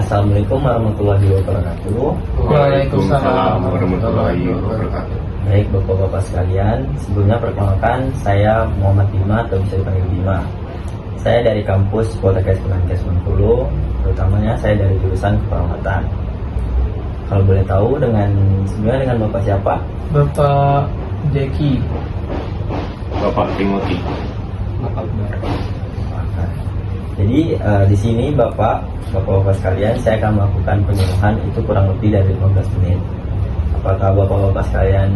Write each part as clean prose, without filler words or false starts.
Assalamualaikum warahmatullahi wabarakatuh. Waalaikumsalam warahmatullahi wabarakatuh. Baik bapak-bapak sekalian, sebelumnya perkenalkan saya Muhammad Bima atau bisa dipanggil Bima. Saya dari kampus Poltekkes Kemenkes Bengkulu, terutamanya saya dari jurusan keperawatan. Kalau boleh tahu sebelumnya dengan bapak siapa? Bapak Jeki. Bapak Timothy. Bapak Bar. Jadi di sini bapak-bapak sekalian, saya akan melakukan penyuluhan itu kurang lebih dari 15 menit. Apakah bapak-bapak sekalian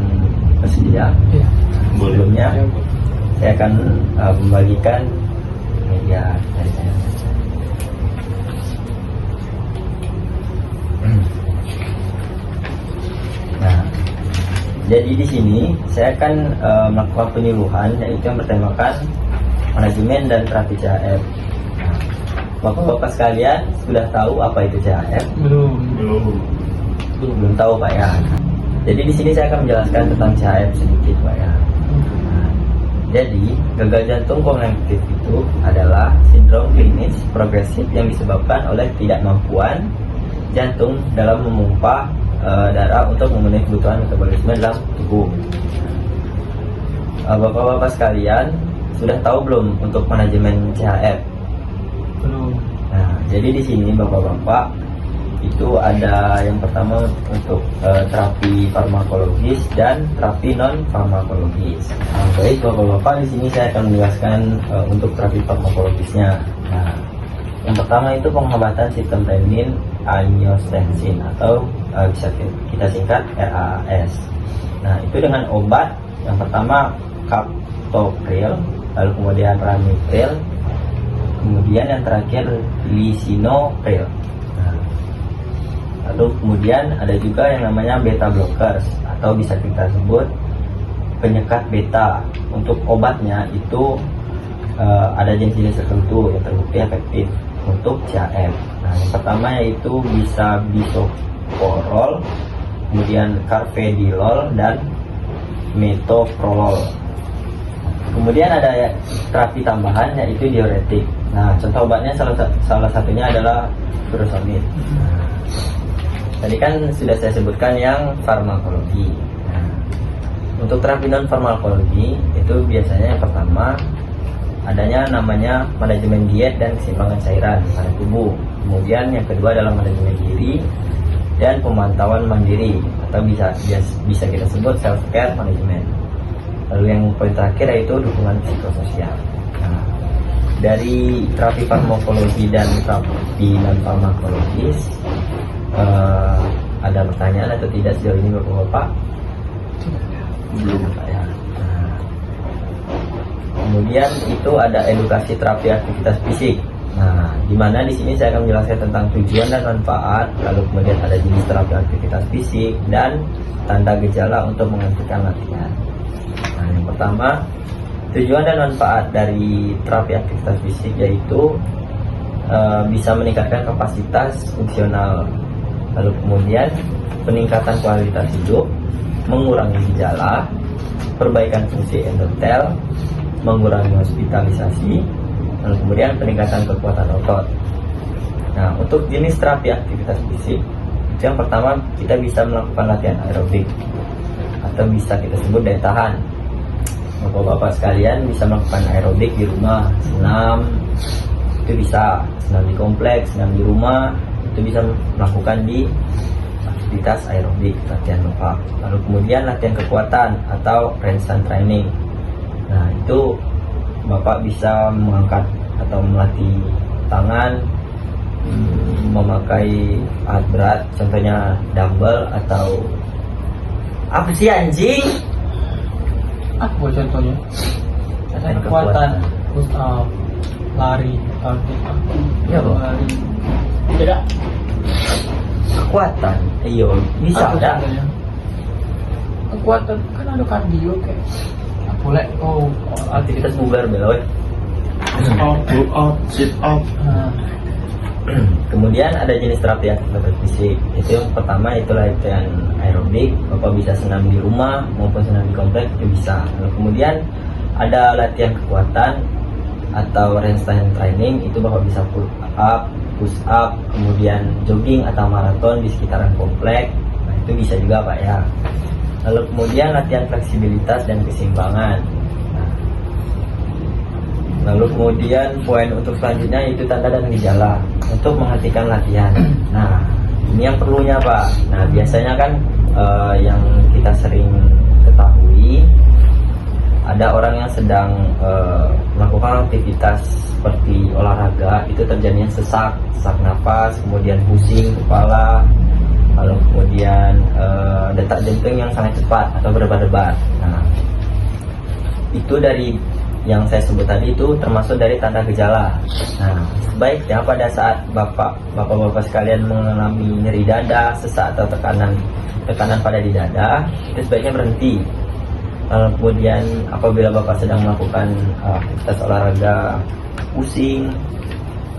bersedia? Ya. Sebelumnya saya akan membagikan media dari saya. Nah, jadi di sini saya akan melakukan penyuluhan yaitu yang bertemakan manajemen dan terapi CHF. Nah, bapak-bapak sekalian sudah tahu apa itu CHF? Belum tahu Pak ya. Jadi di sini saya akan menjelaskan tentang CHF sedikit Pak ya. Nah, jadi gagal jantung kognitif itu adalah sindrom klinis progresif yang disebabkan oleh ketidakmampuan jantung dalam memompa darah untuk memenuhi kebutuhan metabolisme dalam tubuh. Bapak-bapak sekalian sudah tahu belum untuk manajemen CHF? Belum. Nah, jadi di sini bapak-bapak itu ada yang pertama untuk terapi farmakologis dan terapi non farmakologis. Nah, baik bapak-bapak, di sini saya akan menjelaskan untuk terapi farmakologisnya. Nah, yang pertama itu pengobatan sistem renin angiotensin atau bisa kita singkat RAAS. Nah, itu dengan obat yang pertama captopril, lalu kemudian ramipril, kemudian yang terakhir lisinopril. Lalu kemudian ada juga yang namanya beta blockers atau bisa kita sebut penyekat beta. Untuk obatnya itu ada jenis-jenis tertentu yang terbukti efektif untuk CHF. Nah, yang pertama yaitu bisa bisoprolol, kemudian carvedilol dan metoprolol. Kemudian ada terapi tambahan yaitu diuretik. Nah, contoh obatnya salah satunya adalah furosemid. Tadi kan sudah saya sebutkan yang farmakologi. Nah, untuk terapi non farmakologi itu biasanya yang pertama adanya namanya manajemen diet dan keseimbangan cairan pada tubuh. Kemudian yang kedua adalah manajemen diri dan pemantauan mandiri atau bisa kita sebut self care management. Lalu yang poin terakhir yaitu dukungan psikososial. Nah, dari terapi farmakologi dan terapi non farmakologis, ada pertanyaan atau tidak sejauh ini bapak-bapak? Belum Pak ya. Nah, kemudian itu ada edukasi terapi aktivitas fisik. Nah, di mana di sini saya akan menjelaskan tentang tujuan dan manfaat, lalu kemudian ada jenis terapi aktivitas fisik dan tanda gejala untuk menghentikan latihan. Nah, yang pertama, tujuan dan manfaat dari terapi aktivitas fisik yaitu bisa meningkatkan kapasitas fungsional, lalu kemudian peningkatan kualitas hidup, mengurangi gejala, perbaikan fungsi endotel, mengurangi hospitalisasi, lalu kemudian peningkatan kekuatan otot. Nah, untuk jenis terapi aktivitas fisik, yang pertama kita bisa melakukan latihan aerobik atau bisa kita sebut daya tahan. Bapak-bapak sekalian bisa melakukan aerobik di rumah, senam itu bisa, senam di kompleks, senam di rumah itu bisa melakukan di aktivitas aerobik, latihan lompat. Lalu kemudian latihan kekuatan atau handstand training. Nah, itu bapak bisa mengangkat atau melatih tangan, memakai alat berat, contohnya dumbbell atau apa sih anjing? Apa contohnya? Latihan Kekuatan, push up, lari, target, Iya, Bang. lari. Tidak. Kekuatan, iya bisa Apa ada. contohnya? Kekuatan kan ada kardio kayak. Boleh. Oh, Aktivitas bugar beloy. Pull out, sit up. Nah, Kemudian ada jenis terapi aktivitas fisik. Itu yang pertama itu latihan aerobik. Bapak bisa senam di rumah maupun senam di kompleks itu bisa. Lalu kemudian ada latihan kekuatan atau handstand training. Itu bapak bisa pull up, push up, kemudian jogging atau maraton di sekitaran komplek. Nah, itu bisa juga Pak ya. Lalu kemudian latihan fleksibilitas dan keseimbangan. Nah, lalu kemudian poin untuk selanjutnya itu tanda dan gejala untuk menghentikan latihan. Nah, ini yang perlunya Pak. Nah, biasanya kan yang kita sering ketahui, ada orang yang sedang melakukan aktivitas seperti olahraga, itu terjadinya sesak nafas, kemudian pusing kepala, lalu kemudian detak jantung yang sangat cepat atau berdebar-debar. Nah, itu dari yang saya sebut tadi itu termasuk dari tanda gejala. Nah, sebaiknya pada saat bapak-bapak sekalian mengalami nyeri dada, sesak atau tekanan pada di dada, itu sebaiknya berhenti. Kemudian apabila bapak sedang melakukan aktivitas olahraga,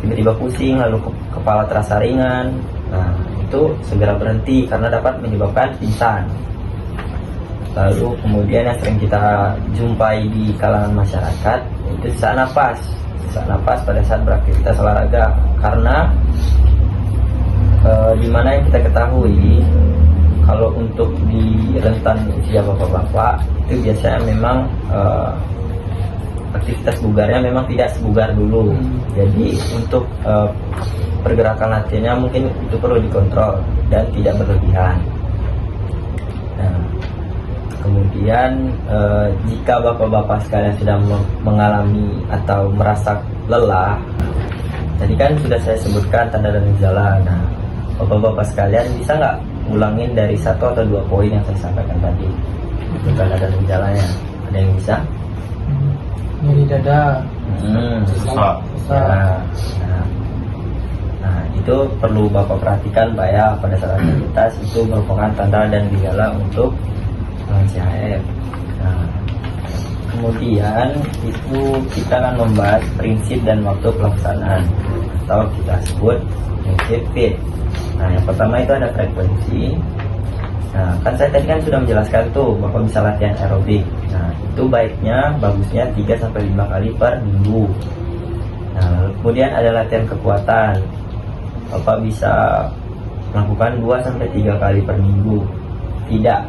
tiba-tiba pusing, lalu kepala terasa ringan, nah itu segera berhenti karena dapat menyebabkan pingsan. Lalu kemudian yang sering kita jumpai di kalangan masyarakat itu sesak nafas pada saat beraktivitas olahraga, karena dimana yang kita ketahui kalau untuk di rentan usia bapak-bapak itu biasanya memang aktivitas bugarnya memang tidak sebugar dulu. Jadi untuk pergerakan latihannya mungkin itu perlu dikontrol dan tidak berlebihan. Nah, kemudian jika bapak-bapak sekalian sudah mengalami atau merasa lelah, tadi kan sudah saya sebutkan tanda dan gejala. Nah, bapak-bapak sekalian bisa nggak ulangin dari 1 atau 2 poin yang saya sampaikan tadi untuk tanda dan gejalanya? Ada yang bisa? Nyeri dada, Sesak. Ya. Nah, itu perlu bapak perhatikan Pak ya, pada saat aktivitas itu merupakan tanda dan gejala untuk CHF. Nah, kemudian itu kita akan membahas prinsip dan waktu pelaksanaan atau kita sebut prinsip fit. Nah, yang pertama itu ada frekuensi. Nah, kan saya tadi kan sudah menjelaskan tuh bapak bisa latihan aerobik. Nah, itu bagusnya 3-5 kali per minggu. Nah, kemudian ada latihan kekuatan. Bapak bisa melakukan 2-3 kali per minggu. Tidak,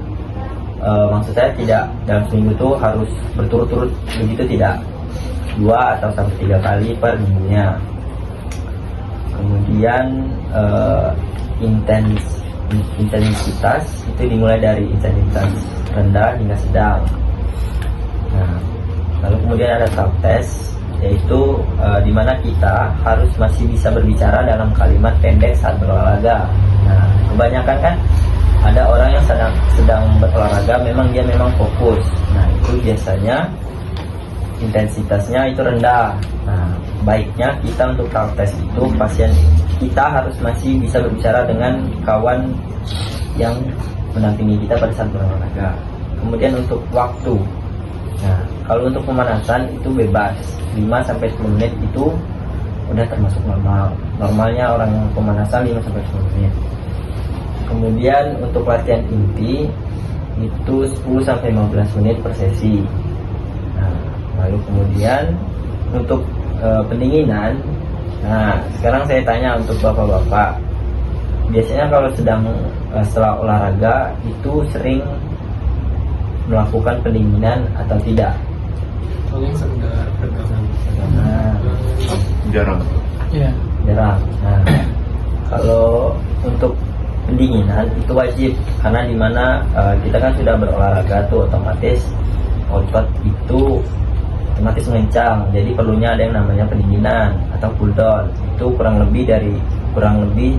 maksud saya tidak dalam seminggu itu harus berturut-turut begitu, tidak. 2 atau 3 kali per minggunya. Kemudian intensitas itu dimulai dari intensitas rendah hingga sedang. Nah, lalu kemudian ada tahap tes, yaitu dimana kita harus masih bisa berbicara dalam kalimat pendek saat berolahraga. Nah, kebanyakan kan ada orang yang sedang berolahraga, memang fokus. Nah, itu biasanya intensitasnya itu rendah. Nah, baiknya kita untuk tahap tes itu pasien kita harus masih bisa berbicara dengan kawan yang mendampingi kita pada saat berolahraga. Kemudian untuk waktu, nah kalau untuk pemanasan itu bebas 5-10 menit itu udah termasuk normal. Normalnya orang pemanasan 5-10 menit. Kemudian untuk latihan inti itu 10-15 menit per sesi. Nah, lalu kemudian untuk pendinginan. Nah, sekarang saya tanya untuk bapak-bapak, biasanya kalau setelah olahraga itu sering melakukan pendinginan atau tidak? paling sekedar pegangan. Nah, Jarang. Iya. jarang. Nah, kalau untuk pendinginan itu wajib, karena dimana kita kan sudah berolahraga tuh otomatis otot itu otomatis mengencang, jadi perlunya ada yang namanya pendinginan atau cool down. Itu kurang lebih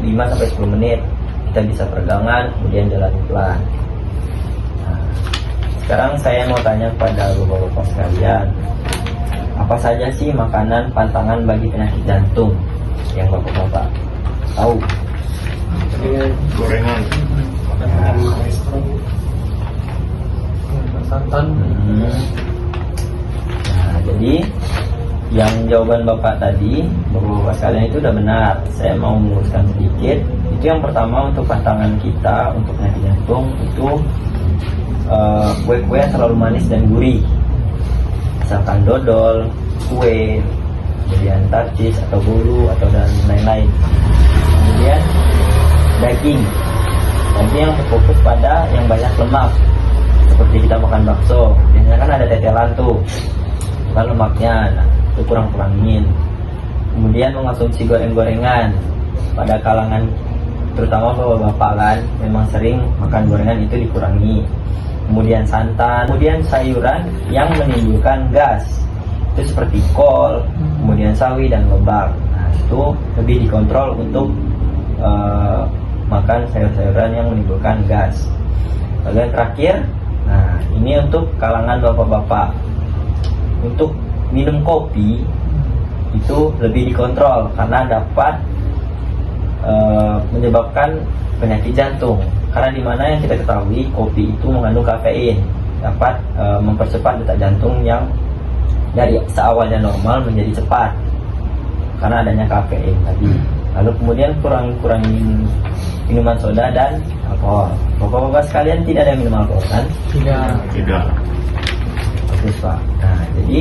5-10 menit kita bisa peregangan, kemudian jalan pelan. Nah, sekarang saya mau tanya kepada bapak-bapak sekalian, apa saja sih makanan pantangan bagi penyakit jantung yang bapak-bapak tahu? Gorengan. Makanan kolesterol, santan. Nah, jadi yang jawaban bapak tadi, bapak-bapak sekalian itu udah benar. Saya mau meluruskan sedikit. Itu yang pertama untuk pantangan kita untuk penyakit jantung itu kue-kue yang terlalu manis dan gurih, misalkan dodol, kue, kemudian tarcis atau bulu atau dan lain-lain. Kemudian daging yang berfokus pada yang banyak lemak, seperti kita makan bakso, biasanya kan ada tetelan tuh, kan lemaknya, nah, itu kurangin. Kemudian mengonsumsi goreng-gorengan, pada kalangan terutama bapak-bapak kan memang sering makan gorengan, itu dikurangi. Kemudian santan, kemudian sayuran yang menimbulkan gas, itu seperti kol, kemudian sawi dan lobak. Nah, itu lebih dikontrol untuk makan sayur-sayuran yang menimbulkan gas. Lalu yang terakhir, nah ini untuk kalangan bapak-bapak, untuk minum kopi itu lebih dikontrol karena dapat menyebabkan penyakit jantung. Karena dimana yang kita ketahui kopi itu mengandung kafein, dapat mempercepat detak jantung yang dari seawalnya normal menjadi cepat karena adanya kafein tadi. Lalu kemudian kurangin minuman soda dan alkohol. Bapak-bapak sekalian tidak ada yang minum alkohol kan? Tidak. Bagus Pak. Nah jadi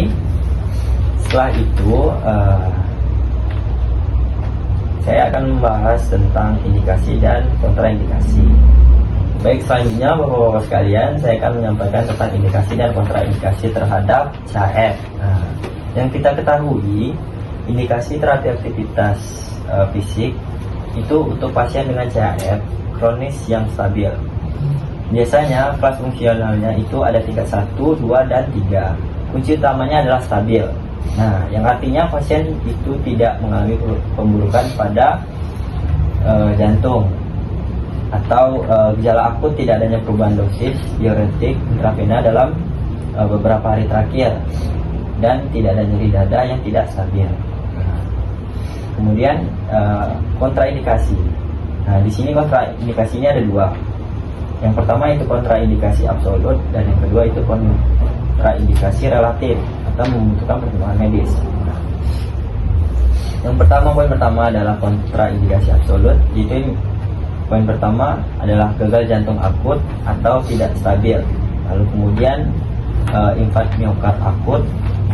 setelah itu saya akan membahas tentang indikasi dan kontraindikasi. Baik, selanjutnya bapak-bapak sekalian, saya akan menyampaikan tentang indikasi dan kontraindikasi terhadap CHF. Nah, yang kita ketahui, indikasi terapi aktivitas fisik itu untuk pasien dengan CHF kronis yang stabil. Biasanya kelas fungsionalnya itu ada tingkat 1, 2, dan 3. Kunci utamanya adalah stabil. Nah, yang artinya pasien itu tidak mengalami pemburukan pada jantung atau gejala akut, tidak adanya perubahan dosis diuretik intravena dalam beberapa hari terakhir, dan tidak ada nyeri dada yang tidak stabil. Kemudian kontraindikasi. Nah, di sini kontraindikasinya ada dua. Yang pertama itu kontraindikasi absolut, dan yang kedua itu kontraindikasi relatif atau membutuhkan pertimbangan medis. Nah, yang pertama, poin pertama adalah kontraindikasi absolut. Yaitu poin pertama adalah gagal jantung akut atau tidak stabil. Lalu kemudian infark miokard akut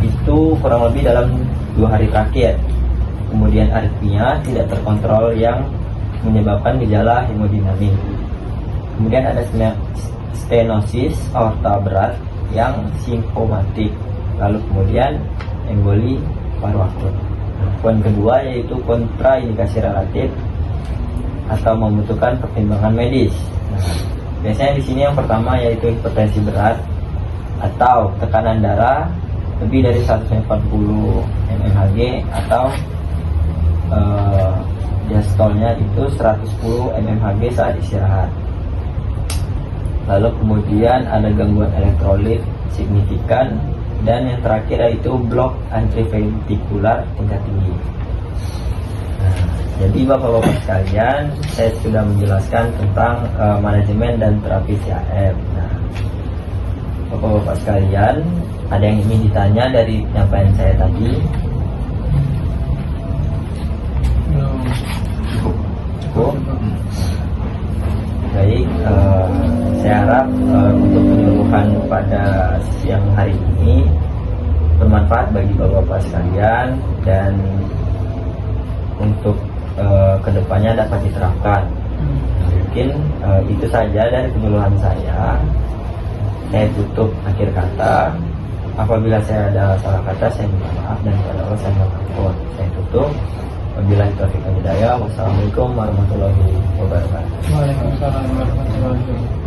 itu kurang lebih dalam 2 hari terakhir. Kemudian aritmia tidak terkontrol yang menyebabkan gejala hemodinamik. Kemudian ada stenosis aorta berat yang simptomatik. Lalu kemudian emboli paru akut. Poin kedua yaitu kontraindikasi relatif atau membutuhkan pertimbangan medis. Nah, biasanya di sini yang pertama yaitu hipertensi berat atau tekanan darah lebih dari 140 mmHg atau diastolnya itu 110 mmHg saat istirahat. Lalu kemudian ada gangguan elektrolit signifikan, dan yang terakhir yaitu blok antiventrikular tingkat tinggi. Nah, jadi bapak-bapak sekalian, saya sudah menjelaskan tentang manajemen dan terapi CHF. Nah, bapak-bapak sekalian, ada yang ingin ditanya dari penyampaian saya tadi? Cukup. Baik, saya harap untuk penyuluhan pada siang hari ini bermanfaat bagi bapak-bapak sekalian, dan untuk kedepannya dapat diterapkan. Mungkin itu saja dari penyuluhan saya. Saya tutup akhir kata. Apabila saya ada salah kata, saya minta maaf, dan kepada Allah saya mohon. Saya tutup. Wabillahi taufiq wal hidayah. Wassalamualaikum warahmatullahi wabarakatuh. Waalaikumsalam warahmatullahi wabarakatuh.